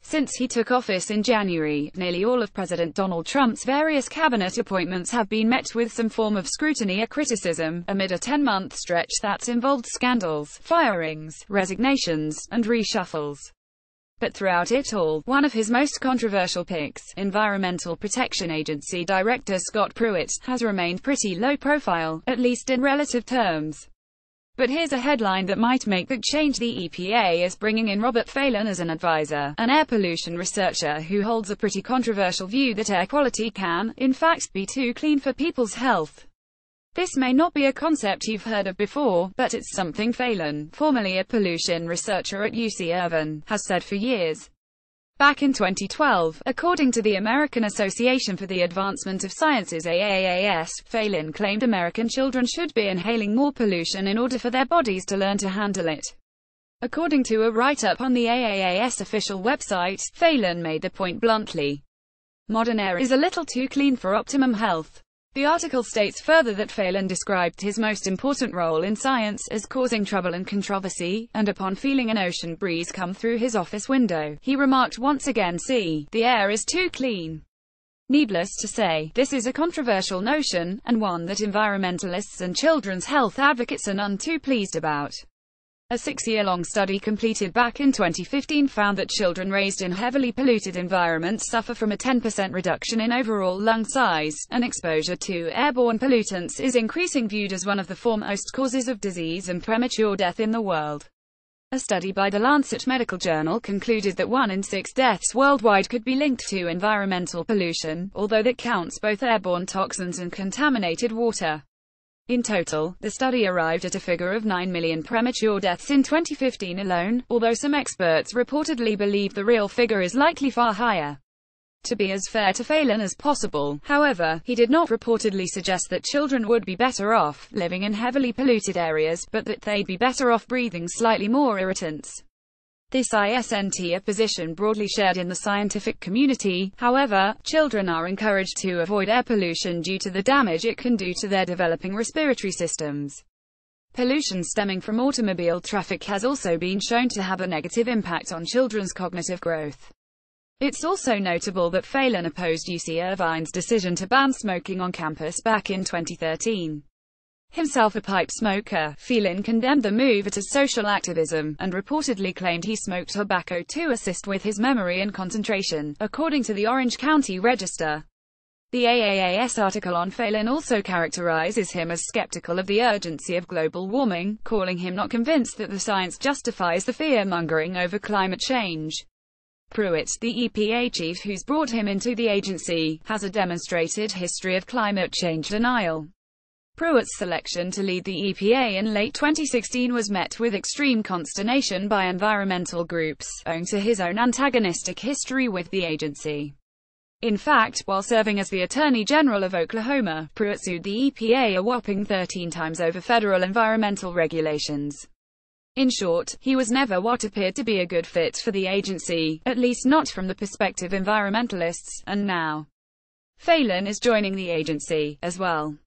Since he took office in January, nearly all of President Donald Trump's various cabinet appointments have been met with some form of scrutiny or criticism, amid a 10-month stretch that's involved scandals, firings, resignations, and reshuffles. But throughout it all, one of his most controversial picks, Environmental Protection Agency Director Scott Pruitt, has remained pretty low profile, at least in relative terms. But here's a headline that might make that change. The EPA is bringing in Robert Phelan as an advisor, an air pollution researcher who holds a pretty controversial view that air quality can, in fact, be too clean for people's health. This may not be a concept you've heard of before, but it's something Phelan, formerly a pollution researcher at UC Irvine, has said for years. Back in 2012, according to the American Association for the Advancement of Sciences AAAS, Phelan claimed American children should be inhaling more pollution in order for their bodies to learn to handle it. According to a write-up on the AAAS official website, Phelan made the point bluntly. Modern air is a little too clean for optimum health. The article states further that Phelan described his most important role in science as causing trouble and controversy, and upon feeling an ocean breeze come through his office window, he remarked once again, "See, the air is too clean." Needless to say, this is a controversial notion, and one that environmentalists and children's health advocates are none too pleased about. A 6-year-long study completed back in 2015 found that children raised in heavily polluted environments suffer from a 10% reduction in overall lung size, and exposure to airborne pollutants is increasingly viewed as one of the foremost causes of disease and premature death in the world. A study by the Lancet Medical Journal concluded that 1 in 6 deaths worldwide could be linked to environmental pollution, although that counts both airborne toxins and contaminated water. In total, the study arrived at a figure of 9 million premature deaths in 2015 alone, although some experts reportedly believe the real figure is likely far higher. To be as fair to Phelan as possible, however, he did not reportedly suggest that children would be better off living in heavily polluted areas, but that they'd be better off breathing slightly more irritants. This isn't a position broadly shared in the scientific community. However, children are encouraged to avoid air pollution due to the damage it can do to their developing respiratory systems. Pollution stemming from automobile traffic has also been shown to have a negative impact on children's cognitive growth. It's also notable that Phelan opposed UC Irvine's decision to ban smoking on campus back in 2013. Himself a pipe smoker, Phelan condemned the move as social activism, and reportedly claimed he smoked tobacco to assist with his memory and concentration, according to the Orange County Register. The AAAS article on Phelan also characterizes him as skeptical of the urgency of global warming, calling him not convinced that the science justifies the fear-mongering over climate change. Pruitt, the EPA chief who's brought him into the agency, has a demonstrated history of climate change denial. Pruitt's selection to lead the EPA in late 2016 was met with extreme consternation by environmental groups, owing to his own antagonistic history with the agency. In fact, while serving as the Attorney General of Oklahoma, Pruitt sued the EPA a whopping 13 times over federal environmental regulations. In short, he was never what appeared to be a good fit for the agency, at least not from the perspective of environmentalists, and now Phelan is joining the agency, as well.